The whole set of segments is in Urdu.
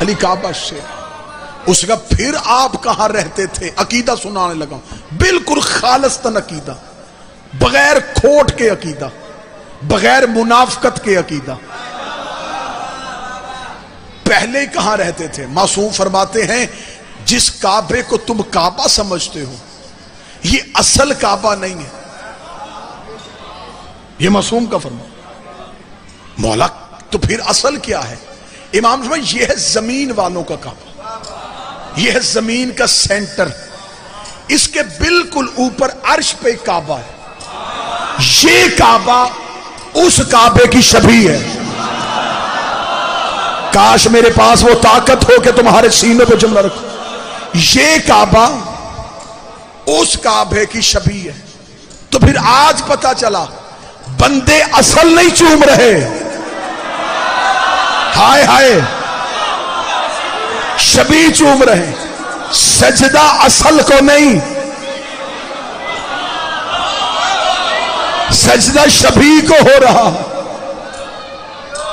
علی کعبہ سے اس کا پھر آپ کہاں رہتے تھے؟ عقیدہ سنانے لگا، بالکل خالصتاً عقیدہ، بغیر کھوٹ کے عقیدہ، بغیر منافقت کے عقیدہ۔ پہلے کہاں رہتے تھے؟ معصوم فرماتے ہیں جس کعبے کو تم کعبہ سمجھتے ہو یہ اصل کعبہ نہیں ہے۔ یہ معصوم کا فرمان۔ مولا تو پھر اصل کیا ہے؟ امام فرماتے یہ ہے زمین والوں کا کعبہ، یہ ہے زمین کا سینٹر، اس کے بالکل اوپر عرش پہ کعبہ ہے، یہ کعبہ اس کعبے کی شبیہ ہے۔ کاش میرے پاس وہ طاقت ہو کہ تمہارے سینے پہ جملہ رکھو، یہ کعبہ اس کعبے کی شبیہ ہے۔ تو پھر آج پتا چلا بندے اصل نہیں چوم رہے، ہائے ہائے شبیہ چوم رہے، سجدہ اصل کو نہیں، سجدہ شبیہ کو ہو رہا۔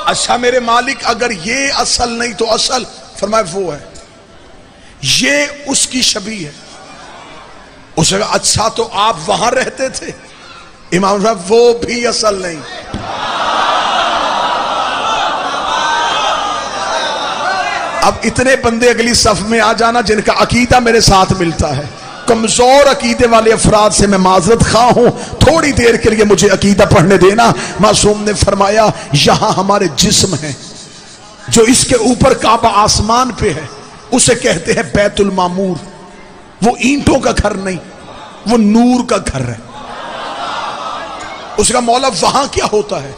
اچھا میرے مالک اگر یہ اصل نہیں تو اصل؟ فرمایا وہ ہے، یہ اس کی شبیہ ہے۔ اس نے کہا اچھا تو آپ وہاں رہتے تھے؟ امام صاحب وہ بھی اصل نہیں۔ اب اتنے بندے اگلی صف میں آ جانا جن کا عقیدہ میرے ساتھ ملتا ہے۔ کمزور عقیدے والے افراد سے میں معذرت خواہ ہوں، تھوڑی دیر کے لیے مجھے عقیدہ پڑھنے دینا۔ معصوم نے فرمایا یہاں ہمارے جسم ہیں، جو اس کے اوپر کعبہ آسمان پہ ہے اسے کہتے ہیں بیت المعمور۔ وہ اینٹوں کا گھر نہیں، وہ نور کا گھر ہے۔ اس کا مولا وہاں کیا ہوتا ہے؟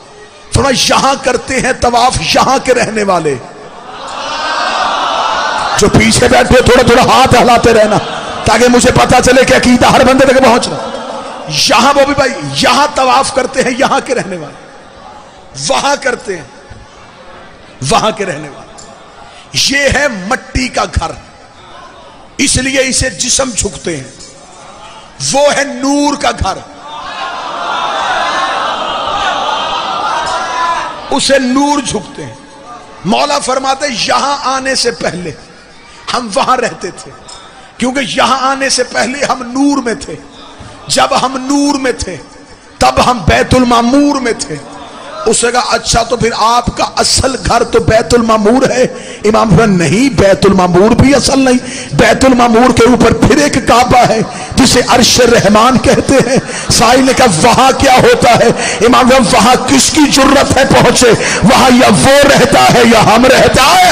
فرمایا یہاں کرتے ہیں طواف یہاں کے رہنے والے۔ جو پیچھے بیٹھے تھوڑا تھوڑا ہاتھ ہلاتے رہنا تاکہ مجھے پتا چلے کہ عقیدہ ہر بندے تک پہنچ رہا۔ یہاں وہ بھی بھائی یہاں طواف کرتے ہیں یہاں کے رہنے والے، وہاں کرتے ہیں وہاں کے رہنے والے۔ یہ ہے مٹی کا گھر، اس لیے اسے جسم جھکتے ہیں۔ وہ ہے نور کا گھر، اسے نور جھکتے ہیں۔ مولا فرماتے یہاں آنے سے پہلے ہم وہاں رہتے تھے، کیونکہ یہاں آنے سے پہلے ہم نور میں تھے۔ جب ہم نور میں تھے تب ہم بیت المعمور میں تھے۔ اس نے کہا اچھا تو پھر آپ کا اصل گھر تو بیت المعمور ہے؟ امام فرمایا نہیں، بیت المعمور بھی اصل نہیں، بیت المعمور کے اوپر پھر ایک کعبہ ہے جسے عرش رحمان کہتے ہیں۔ سائل نے کہا وہاں کیا ہوتا ہے؟ امام فرمایا وہاں کس کی جرت ہے پہنچے؟ وہاں یا وہ رہتا ہے یا ہم رہتا ہے،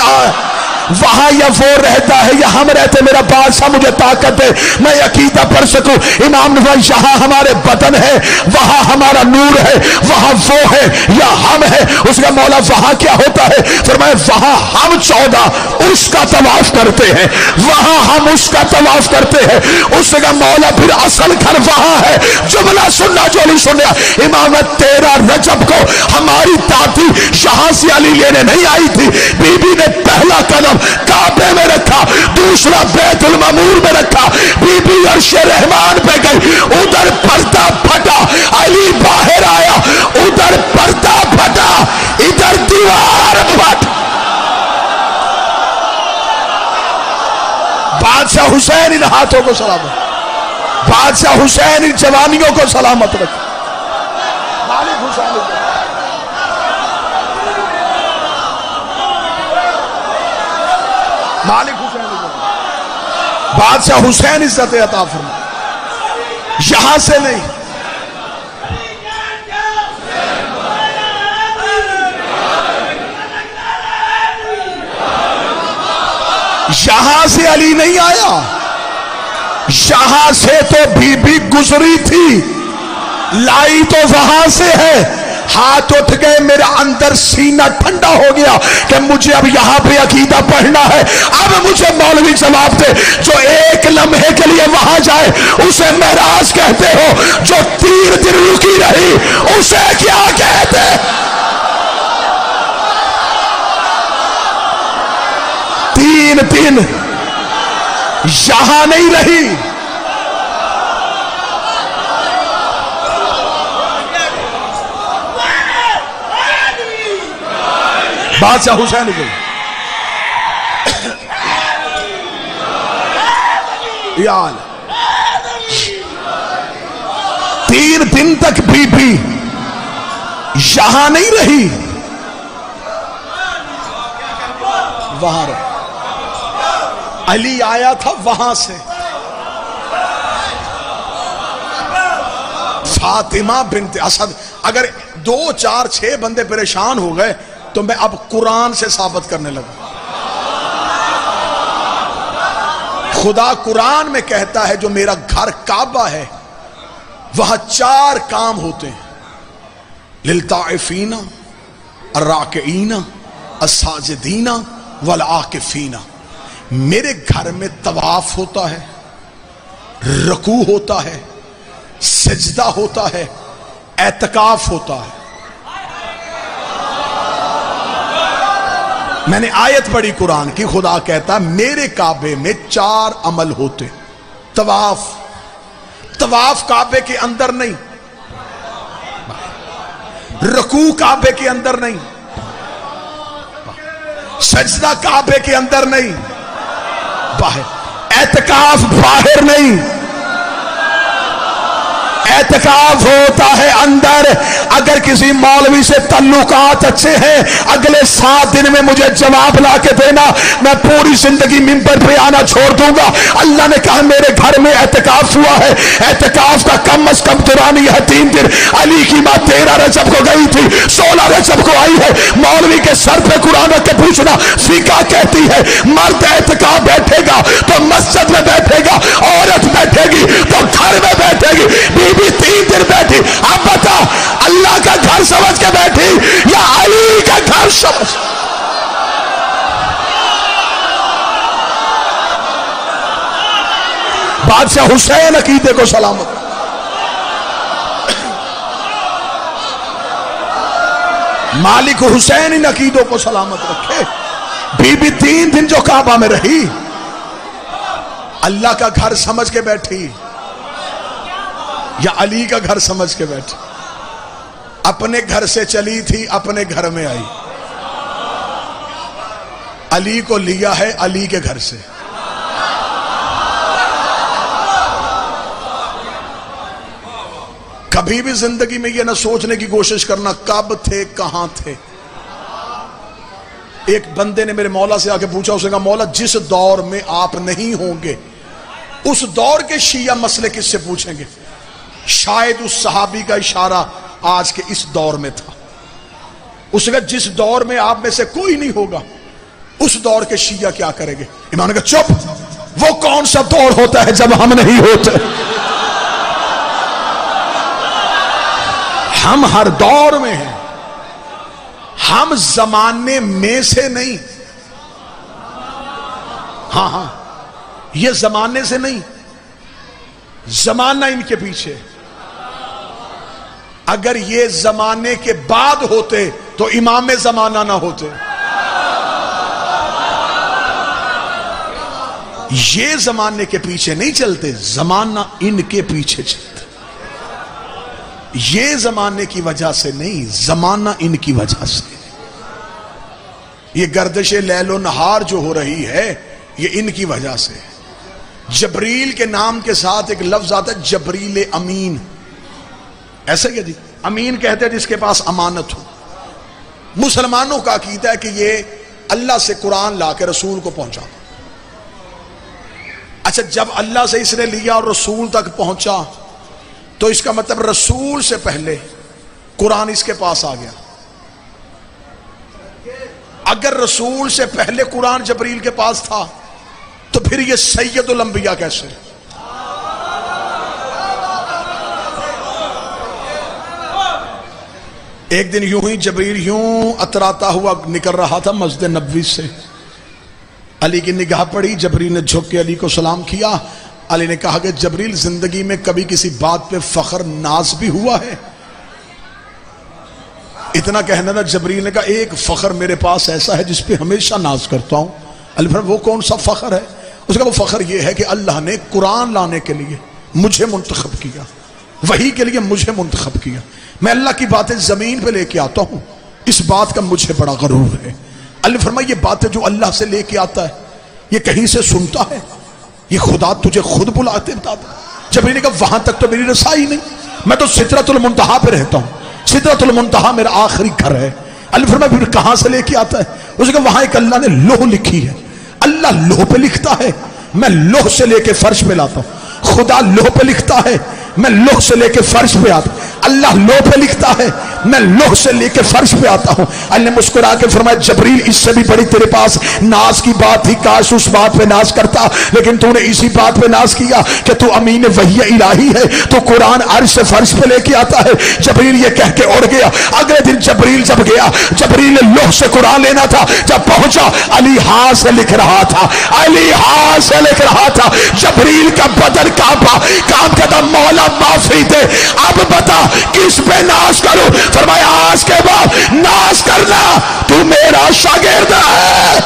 وہاں یا وہ رہتا ہے یا ہم رہتے۔ میرا بادشاہ مجھے طاقت دے میں عقیدہ پڑھ سکوں۔ امام نے فرمایا یہاں ہمارے بدن ہے، وہاں ہمارا نور ہے، وہاں وہ ہے یا ہم ہے۔ اس کا مولا وہاں کیا ہوتا ہے؟ فرمایا وہاں ہم 14 اس کا طواف کرتے ہیں، وہاں ہم اس کا طواف کرتے ہیں۔ اس کا مولا پھر اصل گھر وہاں ہے۔ جملہ سننا جو نہیں سنیا، امام 13 رجب کو ہماری دادی یہاں سے علی لینے نہیں آئی تھی، بی بی نے پہلا قدم کعبے میں رکھا، دوسرا بیت المعمور میں رکھا، بی بی عرش رحمان پہ گئی، ادھر پردہ پھٹا، علی باہر آیا، ادھر پردہ پھٹا، ادھر دیوار پھٹ۔ بادشاہ حسین ان ہاتھوں کو سلامت، بادشاہ حسین ان جوانیوں کو سلامت رکھ۔ مالک حسین مالک حسین بادشاہ حسین عزت عطا فرما، یہاں سے نہیں۔ یہاں سے علی نہیں آیا، یہاں سے تو بی بی گزری تھی، لائی تو وہاں سے ہے۔ ہاتھ اٹھ گئے، میرا اندر سینہ ٹھنڈا ہو گیا کہ مجھے اب یہاں پہ عقیدہ پڑھنا ہے۔ اب مجھے مولوی جواب دے، جو ایک لمحے کے لیے وہاں جائے اسے معراج کہتے ہو، جو 3 دن رکی رہی اسے کیا کہتے؟ تین دن یہاں نہیں رہی، بادشاہ حسین گئی۔ یا اللہ 3 دن تک بی بی یہاں نہیں رہی، وہاں رہی. علی آیا تھا وہاں سے. فاطمہ بنت اسد. اگر 2 4 6 بندے پریشان ہو گئے تو میں اب قرآن سے ثابت کرنے لگا. خدا قرآن میں کہتا ہے جو میرا گھر کعبہ ہے وہاں 4 کام ہوتے ہیں. للطائفین الراکعین الساجدین والعاکفین. میرے گھر میں طواف ہوتا ہے، رکوع ہوتا ہے، سجدہ ہوتا ہے، اعتکاف ہوتا ہے. میں نے آیت پڑھی قرآن کی، خدا کہتا میرے کعبے میں 4 عمل ہوتے. طواف، طواف کعبے کے اندر نہیں، رکوع کعبے کے اندر نہیں، سجدہ کعبے کے اندر نہیں، باہر. اعتکاف باہر نہیں، اعتکاف ہوتا ہے اندر. اگر کسی مولوی سے تعلقات اچھے ہیں اگلے 7 دن میں مجھے جواب لا کے دینا، میں پوری زندگی منبر پہ آنا چھوڑ دوں گا. اللہ نے کہا میرے گھر میں اعتکاف ہوا ہے، اعتکاف کا کم از کم دورانی ہے 3 دن. علی کی ماں 13 رجب کو گئی تھی، 16 رجب کو آئی ہے. مولوی کے سر پہ قرآن رکھ کے پوچھنا، فقہ کہتی ہے مرد اعتکاف بیٹھے گا تو مسجد میں بیٹھے گا، عورت بیٹھے گی تو گھر میں بیٹھے گی. بی بی 3 دن بیٹھی. اب بتا اللہ کا گھر سمجھ کے بیٹھی یا علی کا گھر سمجھ؟ بادشاہ حسین عقیدے کو سلامت. مالک حسین ان عقیدوں کو سلامت رکھے. بی بی 3 دن جو کعبہ میں رہی اللہ کا گھر سمجھ کے بیٹھی یا علی کا گھر سمجھ کے بیٹھی؟ اپنے گھر سے چلی تھی، اپنے گھر میں آئی. علی کو لیا ہے علی کے گھر سے. کبھی بھی زندگی میں یہ نہ سوچنے کی کوشش کرنا کب تھے کہاں تھے. ایک بندے نے میرے مولا سے آ کے پوچھا، اس نے کہا مولا جس دور میں آپ نہیں ہوں گے اس دور کے شیعہ مسئلے کس سے پوچھیں گے؟ شاید اس صحابی کا اشارہ آج کے اس دور میں تھا. اس نے کہا جس دور میں آپ میں سے کوئی نہیں ہوگا اس دور کے شیعہ کیا کریں گے؟ امام نے کہا چپ، وہ کون سا دور ہوتا ہے جب ہم نہیں ہوتے؟ ہم ہر دور میں ہیں، ہم زمانے میں سے نہیں. ہاں یہ زمانے سے نہیں، زمانہ ان کے پیچھے. اگر یہ زمانے کے بعد ہوتے تو امام زمانہ نہ ہوتے. یہ زمانے کے پیچھے نہیں چلتے، زمانہ ان کے پیچھے چلتا. یہ زمانے کی وجہ سے نہیں، زمانہ ان کی وجہ سے. یہ گردش لیل و نہار جو ہو رہی ہے یہ ان کی وجہ سے. جبریل کے نام کے ساتھ ایک لفظ آتا ہے جبریل امین. ایسا کیا جی؟ امین کہتے ہیں جس کے پاس امانت ہو. مسلمانوں کا عقیدہ ہے کہ یہ اللہ سے قرآن لا کے رسول کو پہنچا. اچھا جب اللہ سے اس نے لیا اور رسول تک پہنچا تو اس کا مطلب رسول سے پہلے قرآن اس کے پاس آ گیا. اگر رسول سے پہلے قرآن جبریل کے پاس تھا تو پھر یہ سید الانبیاء کیسے؟ ایک دن یوں ہی جبریل یوں اتراتا ہوا نکل رہا تھا مسجد نبوی سے. علی کی نگاہ پڑی، جبریل نے جھک کے علی کو سلام کیا. علی نے کہا کہ جبریل زندگی میں کبھی کسی بات پہ فخر ناز بھی ہوا ہے؟ اتنا کہنا تھا. جبریل نے کہا ایک فخر میرے پاس ایسا ہے جس پہ ہمیشہ ناز کرتا ہوں. علی فرمایا وہ کون سا فخر ہے؟ اس کا وہ فخر یہ ہے کہ اللہ نے قرآن لانے کے لیے مجھے منتخب کیا، وحی کے لیے مجھے منتخب کیا. میں اللہ کی باتیں زمین پہ لے کے آتا ہوں، اس بات کا مجھے بڑا غرور ہے. اللہ فرمایا یہ باتیں جو اللہ سے لے کے آتا ہے یہ کہیں سے سنتا ہے؟ یہ خدا تجھے خود بلاتے بتاتا. جبریل نے کہا وہاں تک تو میری رسائی نہیں, میں تو سدرۃ المنتہا پہ رہتا ہوں, سدرۃ المنتہا میرا آخری گھر ہے. اللہ فرمایا پھر کہاں سے لے کے آتا ہے؟ اس نے کہا وہاں ایک اللہ نے لوح لکھی ہے, اللہ لوح پہ لکھتا ہے, میں لوح سے لے کے فرش پہ لاتا ہوں. خدا لوح پہ لکھتا ہے, میں لوح سے لے کے فرش پہ آتا ہوں. اللہ لوح پہ لکھتا ہے, میں لوح سے لے کے فرش پہ آتا ہوں. اللہ نے مسکرا کے فرمایا جبریل اس سے بھی بڑی تیرے پاس ناز کی بات تھی, کاش اس بات پہ ناز کرتا, لیکن تو نے اسی بات پہ ناز کیا کہ تو امین وحی الہی ہے, تو قرآن عرش سے فرش پہ لے کے آتا ہے. جبریل یہ کہہ کے اڑ گیا. اگلے دن جبریل جب گیا, جبریل نے لوح سے قرآن لینا تھا, جب پہنچا علی ہاتھ سے لکھ رہا تھا, علی ہاتھ سے لکھ رہا تھا. جبریل کا بدن کانپا, کام کہتا مولا معافی دے, اب بتا کس پہ ناز کروں؟ فرمایا آج کے بعد ناز کرنا, تو میرا شاگرد ہے.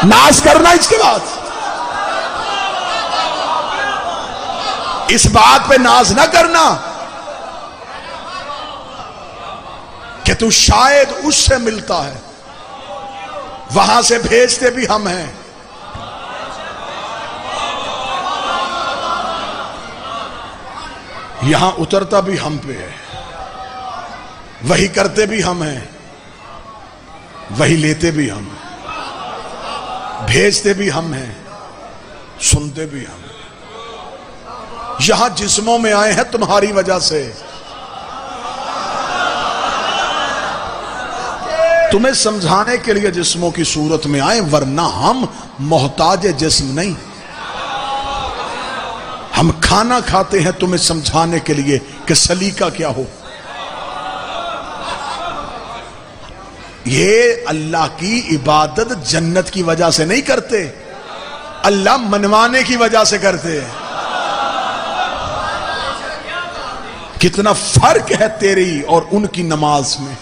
ناز کرنا اس کے بعد, اس بات پہ ناز نہ کرنا کہ تو شاید اس سے ملتا ہے, وہاں سے بھیجتے بھی ہم ہیں. یہاں اترتا بھی ہم پہ ہے, وہی کرتے بھی ہم ہیں, وہی لیتے بھی ہم ہیں, بھیجتے بھی ہم ہیں, سنتے بھی ہم ہیں. یہاں جسموں میں آئے ہیں تمہاری وجہ سے, تمہیں سمجھانے کے لیے جسموں کی صورت میں آئے, ورنہ ہم محتاج جسم نہیں. ہم کھانا کھاتے ہیں تمہیں سمجھانے کے لیے کہ سلیقہ کیا ہو. یہ اللہ کی عبادت جنت کی وجہ سے نہیں کرتے, اللہ منوانے کی وجہ سے کرتے ہیں. کتنا فرق ہے تیری اور ان کی نماز میں.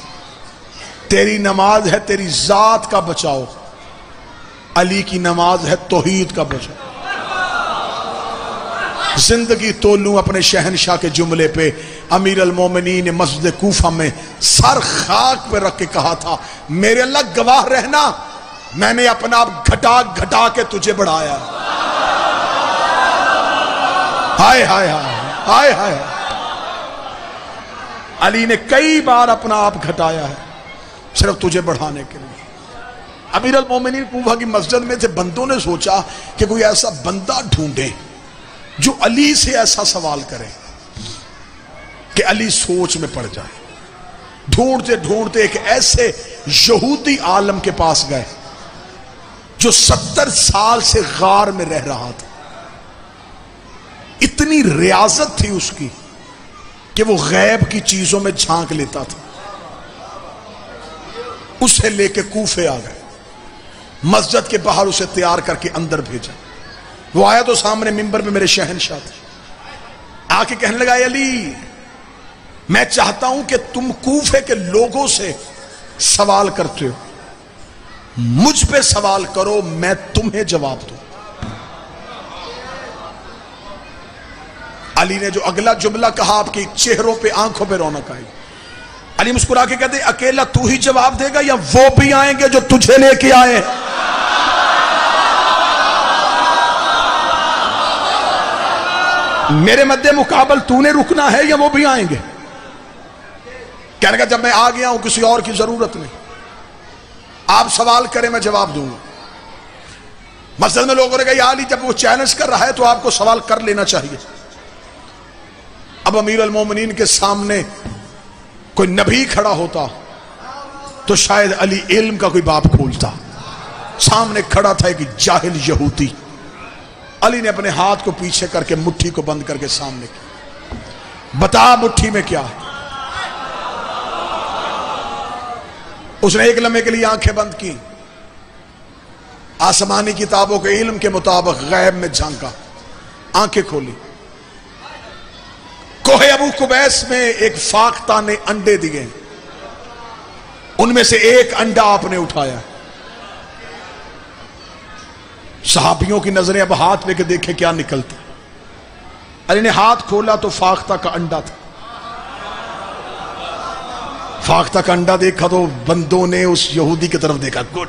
تیری نماز ہے تیری ذات کا بچاؤ, علی کی نماز ہے توحید کا بچاؤ. زندگی تولوں اپنے شہنشاہ کے جملے پہ. امیر المومنین نے مسجد کوفہ میں سر خاک پہ رکھ کے کہا تھا, میرے اللہ گواہ رہنا, میں نے اپنا آپ گھٹا گھٹا کے تجھے بڑھایا. ہائے ہائے ہائے ہائے. علی نے کئی بار اپنا آپ گھٹایا ہے صرف تجھے بڑھانے کے لیے. امیر المومنین کوفہ کی مسجد میں سے بندوں نے سوچا کہ کوئی ایسا بندہ ڈھونڈے جو علی سے ایسا سوال کرے کہ علی سوچ میں پڑ جائے. ڈھونڈتے ڈھونڈتے ایک ایسے یہودی عالم کے پاس گئے جو 70 سال سے غار میں رہ رہا تھا. اتنی ریاضت تھی اس کی کہ وہ غیب کی چیزوں میں جھانک لیتا تھا. اسے لے کے کوفے آ گئے, مسجد کے باہر اسے تیار کر کے اندر بھیجا. وہ آیا تو سامنے منبر پہ میرے شہنشاہ تھے, آ کے کہنے لگا علی میں چاہتا ہوں کہ تم کوفے کے لوگوں سے سوال کرتے ہو, مجھ پہ سوال کرو, میں تمہیں جواب دوں. علی نے جو اگلا جملہ کہا آپ کے چہروں پہ آنکھوں پہ رونق آئی. علی مسکرا کے کہتے اکیلا تو ہی جواب دے گا یا وہ بھی آئیں گے جو تجھے لے کے آئے؟ میرے مد مقابل تو نے رکنا ہے یا وہ بھی آئیں گے؟ کہنے کا جب میں آ گیا ہوں کسی اور کی ضرورت نہیں, آپ سوال کریں میں جواب دوں گا. مسجد میں لوگوں نے کہا یا علی جب وہ چیلنج کر رہا ہے تو آپ کو سوال کر لینا چاہیے. اب امیر المومنین کے سامنے کوئی نبی کھڑا ہوتا تو شاید علی علم کا کوئی باب کھولتا. سامنے کھڑا تھا ایک جاہل یہودی. علی نے اپنے ہاتھ کو پیچھے کر کے مٹھی کو بند کر کے سامنے کیا, بتا مٹھی میں کیا ہے. اس نے ایک لمحے کے لیے آنکھیں بند کی, آسمانی کتابوں کے علم کے مطابق غیب میں جھانکا, آنکھیں کھولی. کوہ ابو قبیس میں ایک فاختہ نے انڈے دیے, ان میں سے ایک انڈا آپ نے اٹھایا. صحابیوں کی نظریں اب ہاتھ لے کے دیکھے کیا نکلتا. علی نے ہاتھ کھولا تو فاختہ کا انڈا تھا. فاختہ کا انڈا دیکھا تو بندوں نے اس یہودی کی طرف دیکھا, گڈ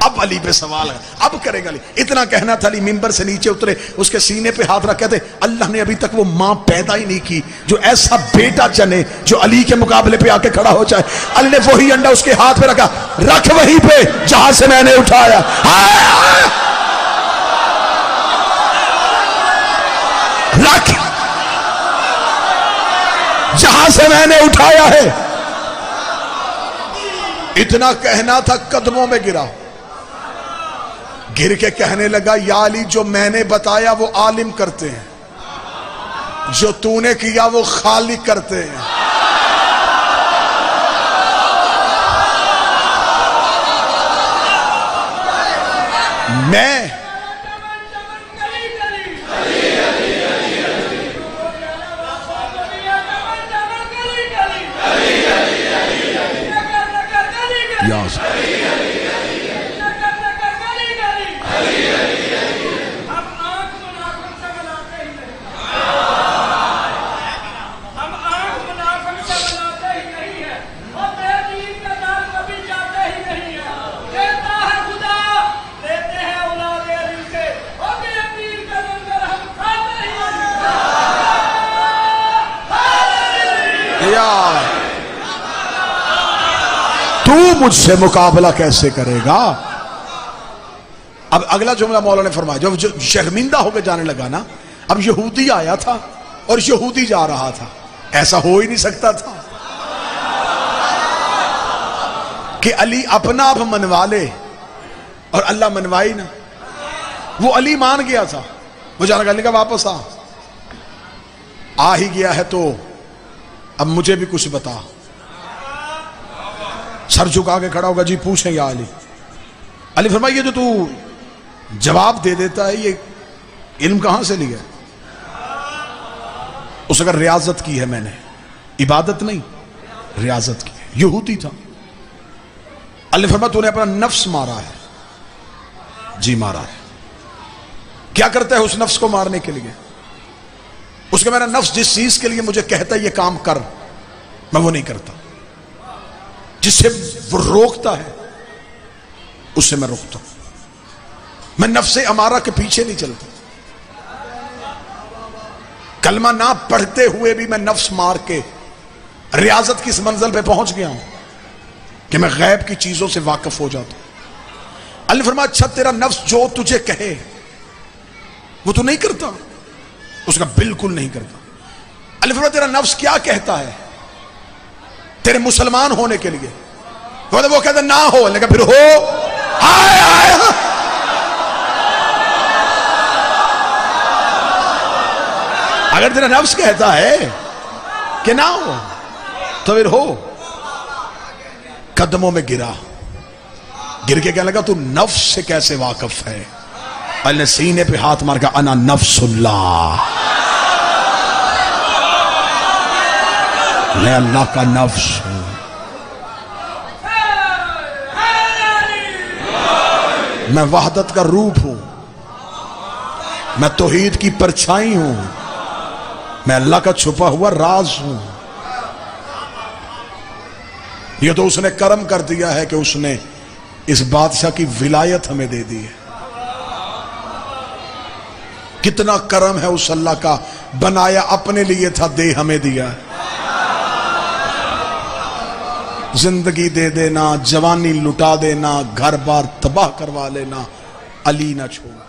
اب علی پہ سوال ہے، اب کرے گا علی۔ اتنا کہنا تھا، علی ممبر سے نیچے اترے، اس کے سینے پہ ہاتھ رکھ کہتے اللہ نے ابھی تک وہ ماں پیدا ہی نہیں کی جو ایسا بیٹا چنے جو علی کے مقابلے پہ آ کے کھڑا ہو جائے۔ علی نے وہی انڈا اس کے ہاتھ پہ رکھا، رکھ وہیں پہ جہاں سے میں نے اٹھایا، رکھ جہاں سے میں نے اٹھایا ہے۔ اتنا کہنا تھا، قدموں میں گرا، گر کے کہنے لگا یا علی جو میں نے بتایا وہ عالم کرتے ہیں، جو تو نے کیا وہ خالق کرتے ہیں۔ میں تو مجھ سے مقابلہ کیسے کرے گا؟ اب اگلا جملہ مولا نے فرمایا، جب شرمندہ ہو کے جانے لگا نا، اب یہودی آیا تھا اور یہودی جا رہا تھا، ایسا ہو ہی نہیں سکتا تھا کہ علی اپنا آپ منوا لے اور اللہ منوائی نا۔ وہ علی مان گیا تھا، وہ جانا کرنے کا واپس آ ہی گیا ہے تو اب مجھے بھی کچھ بتا۔ سر جھکا کے کھڑا ہوگا، جی پوچھیں یا علی۔ علی فرمایا یہ جو تو جواب دے دیتا ہے یہ علم کہاں سے لیا؟ اس اگر ریاضت کی ہے میں نے، عبادت نہیں ریاضت کی ہے، یہودی تھا۔ علی فرمایا تو نے اپنا نفس مارا ہے؟ جی مارا ہے۔ کیا کرتا ہے اس نفس کو مارنے کے لیے؟ اس کا میرا نفس جس چیز کے لیے مجھے کہتا ہے یہ کام کر، میں وہ نہیں کرتا۔ جس سے وہ روکتا ہے اس سے میں روکتا ہوں۔ میں نفس امارہ کے پیچھے نہیں چلتا۔ کلمہ نہ پڑھتے ہوئے بھی میں نفس مار کے ریاضت کی اس منزل پہ پہنچ گیا ہوں کہ میں غیب کی چیزوں سے واقف ہو جاتا ہوں۔ اللہ فرمایا اچھا تیرا نفس جو تجھے کہے وہ تو نہیں کرتا؟ اس کا بالکل نہیں کرتا۔ اللہ فرمایا تیرا نفس کیا کہتا ہے تیرے مسلمان ہونے کے لیے؟ وہ کہتا نہ ہو، لیکن پھر ہو۔ اگر تیرا نفس کہتا ہے کہ نہ ہو تو پھر ہو۔ قدموں میں گرا، گر کے کہنے لگا تو نفس سے کیسے واقف ہے؟ اللہ نے سینے پہ ہاتھ مار کہا انا نفس اللہ، میں اللہ کا نفس ہوں۔ میں وحدت کا روپ ہوں، میں توحید کی پرچھائی ہوں، میں اللہ کا چھپا ہوا راز ہوں۔ یہ تو اس نے کرم کر دیا ہے کہ اس نے اس بادشاہ کی ولایت ہمیں دے دی ہے۔ کتنا کرم ہے اس اللہ کا، بنایا اپنے لیے تھا، دے ہمیں دیا۔ زندگی دے دینا، جوانی لٹا دینا، گھر بار تباہ کروا لینا، علی نہ چھوڑا۔